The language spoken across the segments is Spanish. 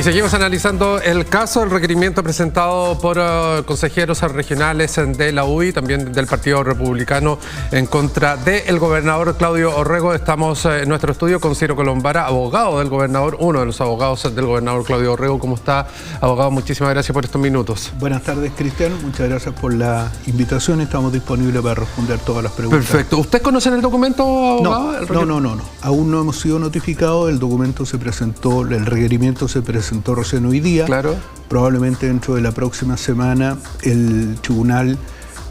Y seguimos analizando el caso, el requerimiento presentado por consejeros regionales de la UDI, también del Partido Republicano, en contra del gobernador Claudio Orrego. Estamos en nuestro estudio con Ciro Colombara, abogado del gobernador, uno de los abogados del gobernador Claudio Orrego. ¿Cómo está, abogado? Muchísimas gracias por estos minutos. Buenas tardes, Cristian. Muchas gracias por la invitación. Estamos disponibles para responder todas las preguntas. Perfecto. ¿Usted conoce el documento, abogado? No. Aún no hemos sido notificados. El documento se presentó, el requerimiento se presentó recién hoy día. Claro. Probablemente dentro de la próxima semana el tribunal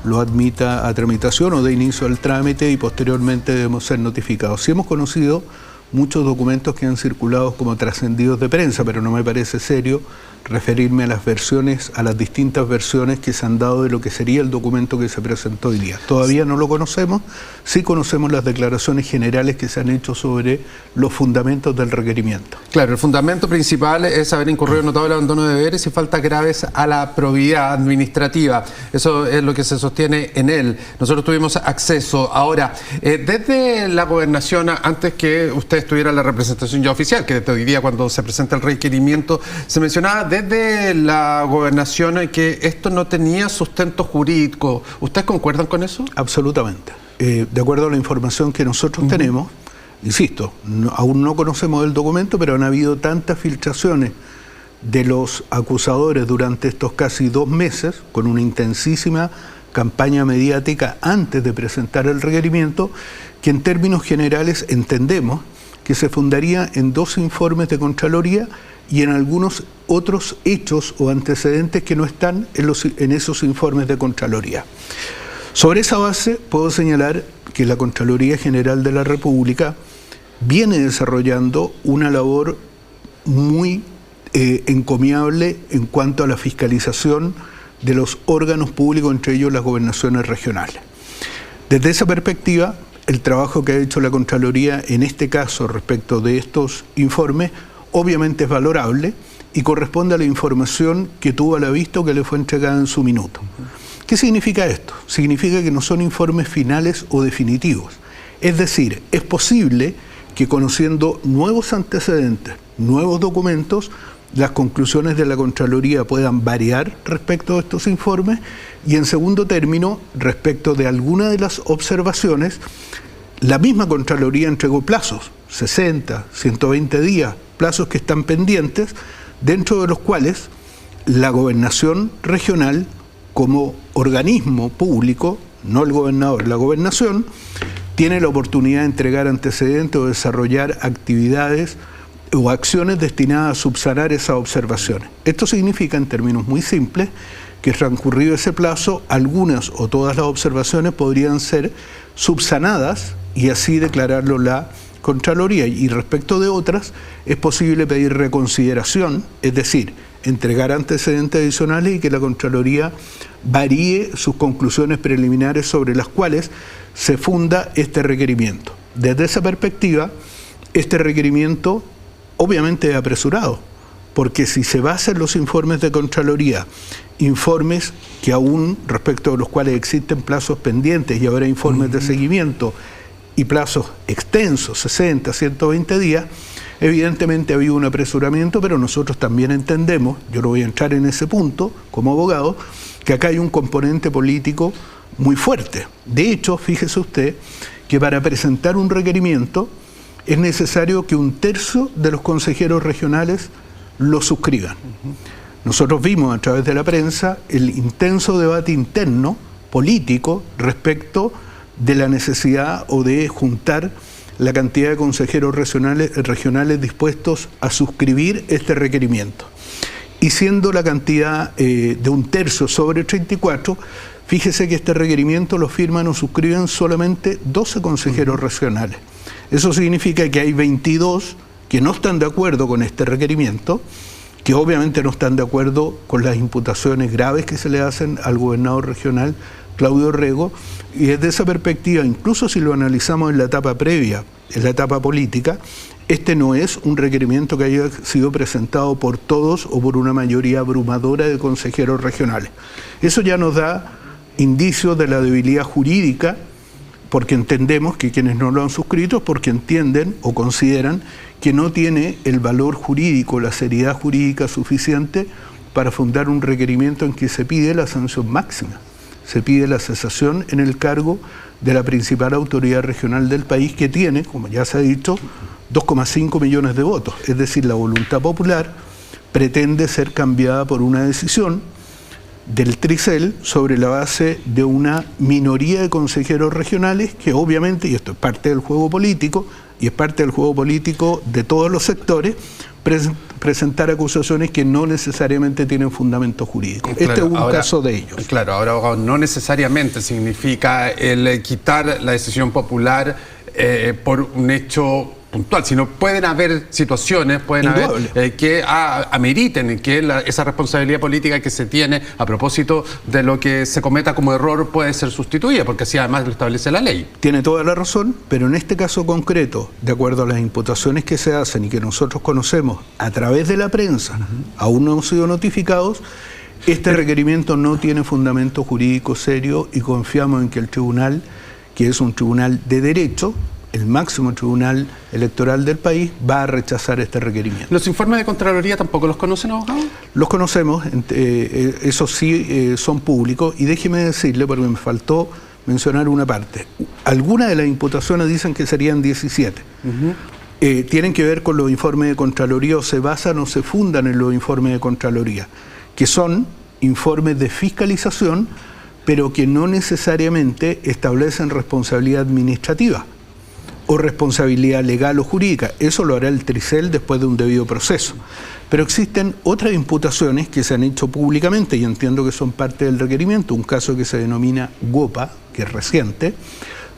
lo admita a tramitación o dé inicio al trámite y posteriormente debemos ser notificados. Sí hemos conocido muchos documentos que han circulado como trascendidos de prensa, pero no me parece serio referirme a las versiones, a las distintas versiones que se han dado de lo que sería el documento que se presentó hoy día. Todavía no lo conocemos, sí conocemos las declaraciones generales que se han hecho sobre los fundamentos del requerimiento. Claro, el fundamento principal es haber incurrido en notable abandono de deberes y faltas graves a la probidad administrativa. Eso es lo que se sostiene en él. Nosotros tuvimos acceso. Ahora, desde la gobernación, antes que usted estuviera en la representación ya oficial, que desde hoy día cuando se presenta el requerimiento, se mencionaba desde la gobernación que esto no tenía sustento jurídico. ¿Ustedes concuerdan con eso? Absolutamente. De acuerdo a la información que nosotros tenemos, insisto, aún no conocemos el documento, pero han habido tantas filtraciones de los acusadores durante estos casi 2 meses, con una intensísima campaña mediática antes de presentar el requerimiento, que en términos generales entendemos que se fundaría en 2 informes de Contraloría y en algunos otros hechos o antecedentes que no están en esos informes de Contraloría. Sobre esa base puedo señalar que la Contraloría General de la República viene desarrollando una labor muy encomiable en cuanto a la fiscalización de los órganos públicos, entre ellos las gobernaciones regionales. Desde esa perspectiva, el trabajo que ha hecho la Contraloría en este caso respecto de estos informes obviamente es valorable y corresponde a la información que tuvo a la vista o que le fue entregada en su minuto. ¿Qué significa esto? Significa que no son informes finales o definitivos. Es decir, es posible que conociendo nuevos antecedentes, nuevos documentos, las conclusiones de la Contraloría puedan variar respecto a estos informes y en segundo término, respecto de alguna de las observaciones, la misma Contraloría entregó plazos, 60, 120 días, plazos que están pendientes, dentro de los cuales la gobernación regional, como organismo público, no el gobernador, la gobernación, tiene la oportunidad de entregar antecedentes o desarrollar actividades o acciones destinadas a subsanar esas observaciones. Esto significa, en términos muy simples, que transcurrido ese plazo, algunas o todas las observaciones podrían ser subsanadas y así declararlo la Contraloría. Y respecto de otras, es posible pedir reconsideración, es decir, entregar antecedentes adicionales y que la Contraloría varíe sus conclusiones preliminares sobre las cuales se funda este requerimiento. Desde esa perspectiva, este requerimiento obviamente es apresurado, porque si se basan los informes de Contraloría, informes que aún respecto a los cuales existen plazos pendientes y ahora informes de seguimiento y plazos extensos, 60, 120 días, evidentemente ha habido un apresuramiento, pero nosotros también entendemos, yo no voy a entrar en ese punto como abogado, que acá hay un componente político muy fuerte. De hecho, fíjese usted que para presentar un requerimiento es necesario que 1/3 de los consejeros regionales lo suscriban. Nosotros vimos a través de la prensa el intenso debate interno, político, respecto de la necesidad o de juntar la cantidad de consejeros regionales dispuestos a suscribir este requerimiento. Y siendo la cantidad de 1/3 sobre 34, fíjese que este requerimiento lo firman o suscriben solamente 12 consejeros regionales. Eso significa que hay 22 que no están de acuerdo con este requerimiento, que obviamente no están de acuerdo con las imputaciones graves que se le hacen al gobernador regional Claudio Orrego, y desde esa perspectiva, incluso si lo analizamos en la etapa previa, en la etapa política, este no es un requerimiento que haya sido presentado por todos o por una mayoría abrumadora de consejeros regionales. Eso ya nos da indicios de la debilidad jurídica, porque entendemos que quienes no lo han suscrito es porque entienden o consideran que no tiene el valor jurídico, la seriedad jurídica suficiente para fundar un requerimiento en que se pide la sanción máxima. Se pide la cesación en el cargo de la principal autoridad regional del país, que tiene, como ya se ha dicho, 2,5 millones de votos. Es decir, la voluntad popular pretende ser cambiada por una decisión del Tricel sobre la base de una minoría de consejeros regionales que obviamente, y esto es parte del juego político, y es parte del juego político de todos los sectores, presentar acusaciones que no necesariamente tienen fundamento jurídico. Claro, este es un caso de ellos. Claro, ahora, abogado, no necesariamente significa el quitar la decisión popular por un hecho puntual, sino pueden haber situaciones, pueden haber que ameriten que esa responsabilidad política que se tiene a propósito de lo que se cometa como error puede ser sustituida, porque así además lo establece la ley. Tiene toda la razón, pero en este caso concreto, de acuerdo a las imputaciones que se hacen y que nosotros conocemos a través de la prensa, aún no hemos sido notificados, este requerimiento no tiene fundamento jurídico serio y confiamos en que el tribunal, que es un tribunal de derecho, el máximo tribunal electoral del país, va a rechazar este requerimiento. ¿Los informes de Contraloría tampoco los conocen, abogado? Los conocemos, esos sí son públicos, y déjeme decirle, porque me faltó mencionar una parte. Algunas de las imputaciones dicen que serían 17. Tienen que ver con los informes de Contraloría, o se basan o se fundan en los informes de Contraloría, que son informes de fiscalización, pero que no necesariamente establecen responsabilidad administrativa o responsabilidad legal o jurídica. Eso lo hará el Tricel después de un debido proceso. Pero existen otras imputaciones que se han hecho públicamente y entiendo que son parte del requerimiento. Un caso que se denomina Gopa, que es reciente,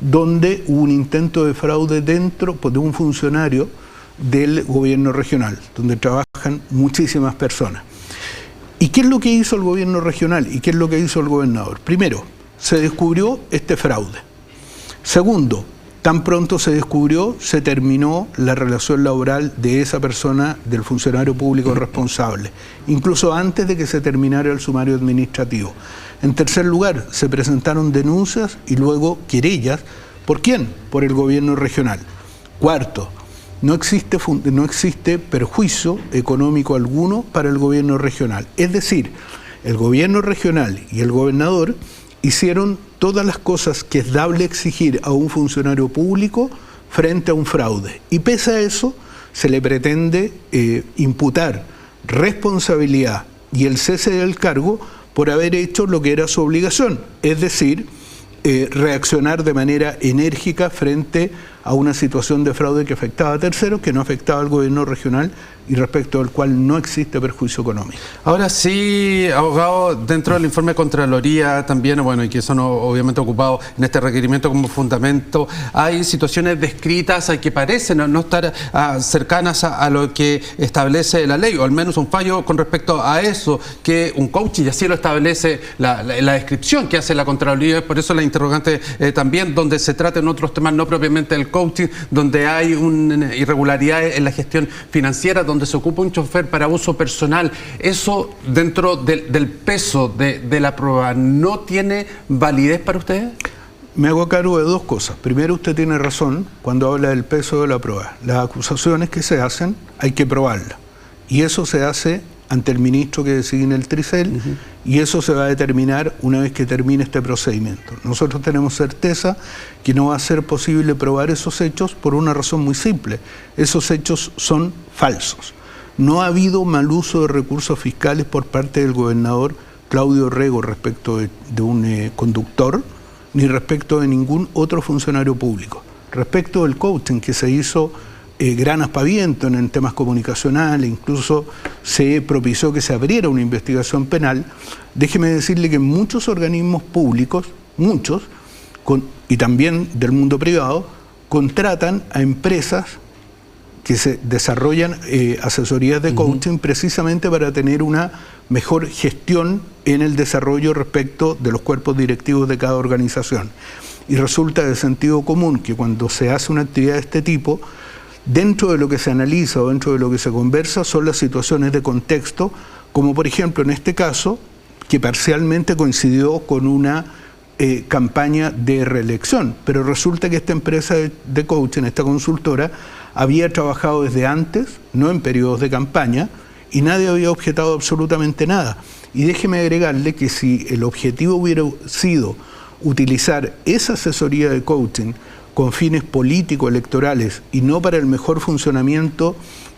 donde hubo un intento de fraude dentro de un funcionario del gobierno regional, donde trabajan muchísimas personas. ¿Y qué es lo que hizo el gobierno regional y qué es lo que hizo el gobernador? Primero, se descubrió este fraude. Segundo, tan pronto se descubrió, se terminó la relación laboral de esa persona, del funcionario público responsable, incluso antes de que se terminara el sumario administrativo. En tercer lugar, se presentaron denuncias y luego querellas. ¿Por quién? Por el gobierno regional. Cuarto, no existe perjuicio económico alguno para el gobierno regional. Es decir, el gobierno regional y el gobernador hicieron todas las cosas que es dable exigir a un funcionario público frente a un fraude. Y pese a eso, se le pretende imputar responsabilidad y el cese del cargo por haber hecho lo que era su obligación, es decir, reaccionar de manera enérgica frente a una situación de fraude que afectaba a terceros, que no afectaba al gobierno regional y respecto al cual no existe perjuicio económico. Ahora sí, abogado, dentro del informe de Contraloría también, bueno, y que son obviamente ocupados en este requerimiento como fundamento, hay situaciones descritas que parecen no estar cercanas a lo que establece la ley, o al menos un fallo con respecto a eso, que un coaching, y así lo establece la descripción que hace la Contraloría, por eso la interrogante también, donde se traten otros temas, no propiamente del coaching, donde hay una irregularidad en la gestión financiera, donde se ocupa un chofer para uso personal. ¿Eso dentro del peso de la prueba no tiene validez para ustedes? Me hago cargo de dos cosas. Primero, usted tiene razón cuando habla del peso de la prueba. Las acusaciones que se hacen hay que probarlas. Y eso se hace ante el ministro que designa el Tricel, y eso se va a determinar una vez que termine este procedimiento. Nosotros tenemos certeza que no va a ser posible probar esos hechos por una razón muy simple. Esos hechos son falsos. No ha habido mal uso de recursos fiscales por parte del gobernador Claudio Rego respecto de un conductor, ni respecto de ningún otro funcionario público. Respecto del coaching que se hizo gran aspaviento en temas comunicacionales, incluso se propició que se abriera una investigación penal. Déjeme decirle que muchos organismos públicos, muchos, y también del mundo privado, contratan a empresas que se desarrollan asesorías de coaching precisamente para tener una mejor gestión en el desarrollo respecto de los cuerpos directivos de cada organización. Y resulta de sentido común que cuando se hace una actividad de este tipo, dentro de lo que se analiza o dentro de lo que se conversa son las situaciones de contexto, como por ejemplo en este caso, que parcialmente coincidió con una campaña de reelección. Pero resulta que esta empresa de coaching, esta consultora, había trabajado desde antes, no en periodos de campaña, y nadie había objetado absolutamente nada. Y déjeme agregarle que si el objetivo hubiera sido utilizar esa asesoría de coaching con fines políticos, electorales, y no para el mejor funcionamiento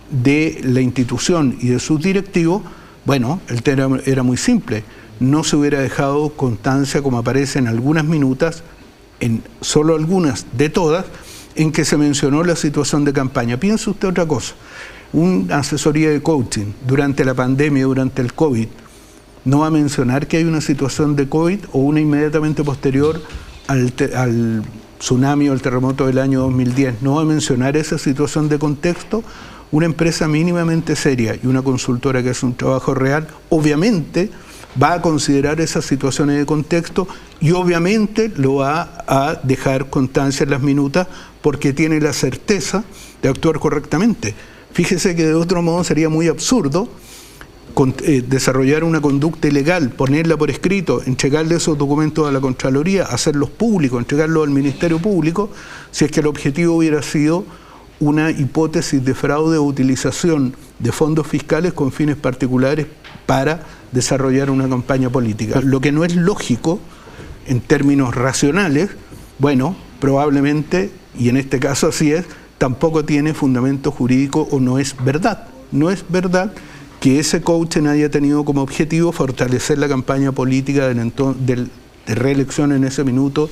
de la institución y de sus directivos, bueno, el tema era muy simple. No se hubiera dejado constancia, como aparece en algunas minutas, en solo algunas de todas, en que se mencionó la situación de campaña. Piense usted otra cosa. Una asesoría de coaching durante la pandemia, durante el COVID, no va a mencionar que hay una situación de COVID o una inmediatamente posterior al tsunami o al terremoto del año 2010. No va a mencionar esa situación de contexto. Una empresa mínimamente seria y una consultora que hace un trabajo real, obviamente va a considerar esas situaciones de contexto y obviamente lo va a dejar constancia en las minutas porque tiene la certeza de actuar correctamente. Fíjese que de otro modo sería muy absurdo desarrollar una conducta ilegal, ponerla por escrito, entregarle esos documentos a la Contraloría, hacerlos públicos, entregarlos al Ministerio Público, si es que el objetivo hubiera sido una hipótesis de fraude o utilización de fondos fiscales con fines particulares para desarrollar una campaña política. Lo que no es lógico en términos racionales, bueno, probablemente, y en este caso así es, tampoco tiene fundamento jurídico o no es verdad. No es verdad que ese coaching haya tenido como objetivo fortalecer la campaña política de reelección en ese minuto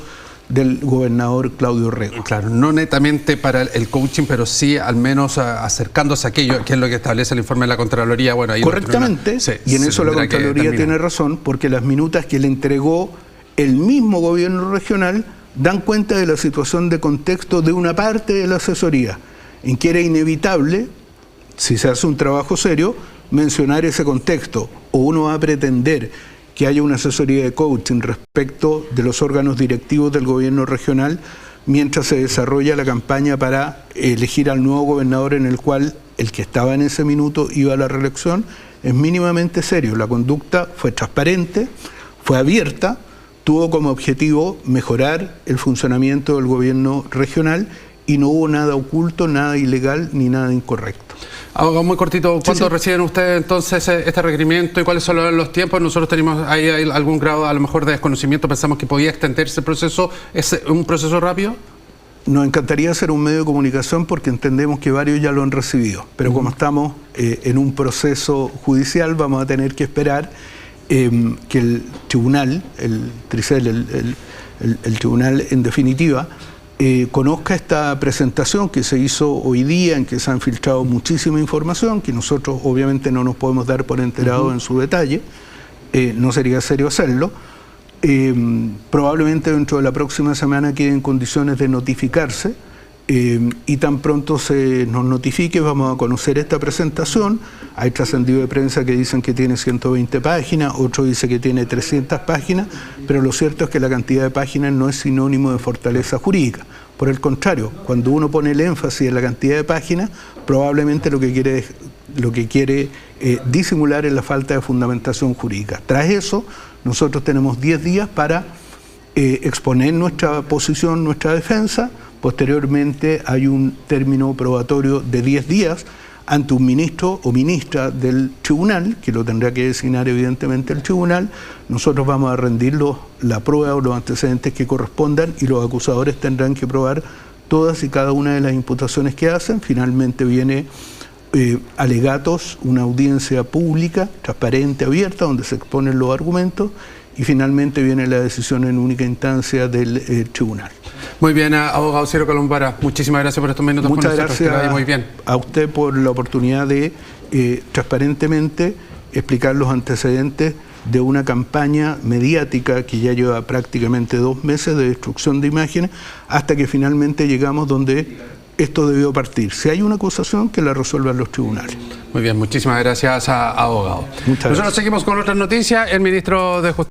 del gobernador Claudio Rego. Claro, no netamente para el coaching, pero sí al menos acercándose a aquello, que es lo que establece el informe de la Contraloría. Bueno, ahí correctamente, y en eso la Contraloría tiene razón, porque las minutas que le entregó el mismo gobierno regional dan cuenta de la situación de contexto de una parte de la asesoría, en que era inevitable, si se hace un trabajo serio, mencionar ese contexto, o uno va a pretender que haya una asesoría de coaching respecto de los órganos directivos del gobierno regional mientras se desarrolla la campaña para elegir al nuevo gobernador, en el cual el que estaba en ese minuto iba a la reelección. Es mínimamente serio. La conducta fue transparente, fue abierta, tuvo como objetivo mejorar el funcionamiento del gobierno regional y no hubo nada oculto, nada ilegal ni nada incorrecto. Abogado, muy cortito, ¿cuándo reciben ustedes entonces este requerimiento y cuáles son los tiempos? Nosotros tenemos ahí algún grado a lo mejor de desconocimiento, pensamos que podía extenderse el proceso. ¿Es un proceso rápido? Nos encantaría hacer un medio de comunicación porque entendemos que varios ya lo han recibido, pero como estamos en un proceso judicial vamos a tener que esperar que el tribunal, el TRICEL, el tribunal en definitiva, conozca esta presentación que se hizo hoy día, en que se han filtrado muchísima información, que nosotros obviamente no nos podemos dar por enterados en su detalle, no sería serio hacerlo. Probablemente dentro de la próxima semana quede en condiciones de notificarse y tan pronto se nos notifique vamos a conocer esta presentación. Hay trascendido de prensa que dicen que tiene 120 páginas, otro dice que tiene 300 páginas, pero lo cierto es que la cantidad de páginas no es sinónimo de fortaleza jurídica. Por el contrario, cuando uno pone el énfasis en la cantidad de páginas, probablemente lo que quiere disimular es la falta de fundamentación jurídica. Tras eso, nosotros tenemos 10 días para exponer nuestra posición, nuestra defensa. Posteriormente hay un término probatorio de 10 días ante un ministro o ministra del tribunal, que lo tendrá que designar evidentemente el tribunal. Nosotros vamos a rendir la prueba o los antecedentes que correspondan y los acusadores tendrán que probar todas y cada una de las imputaciones que hacen. Finalmente viene alegatos, una audiencia pública, transparente, abierta, donde se exponen los argumentos y finalmente viene la decisión en única instancia del tribunal. Muy bien, abogado Ciro Columbara, muchísimas gracias por estos minutos. Muchas gracias muy bien. A usted por la oportunidad de transparentemente explicar los antecedentes de una campaña mediática que ya lleva prácticamente 2 meses de destrucción de imágenes hasta que finalmente llegamos donde esto debió partir. Si hay una acusación, que la resuelvan los tribunales. Muy bien, muchísimas gracias, abogado. Muchas gracias. Nosotros seguimos con otras noticias. El ministro de Justicia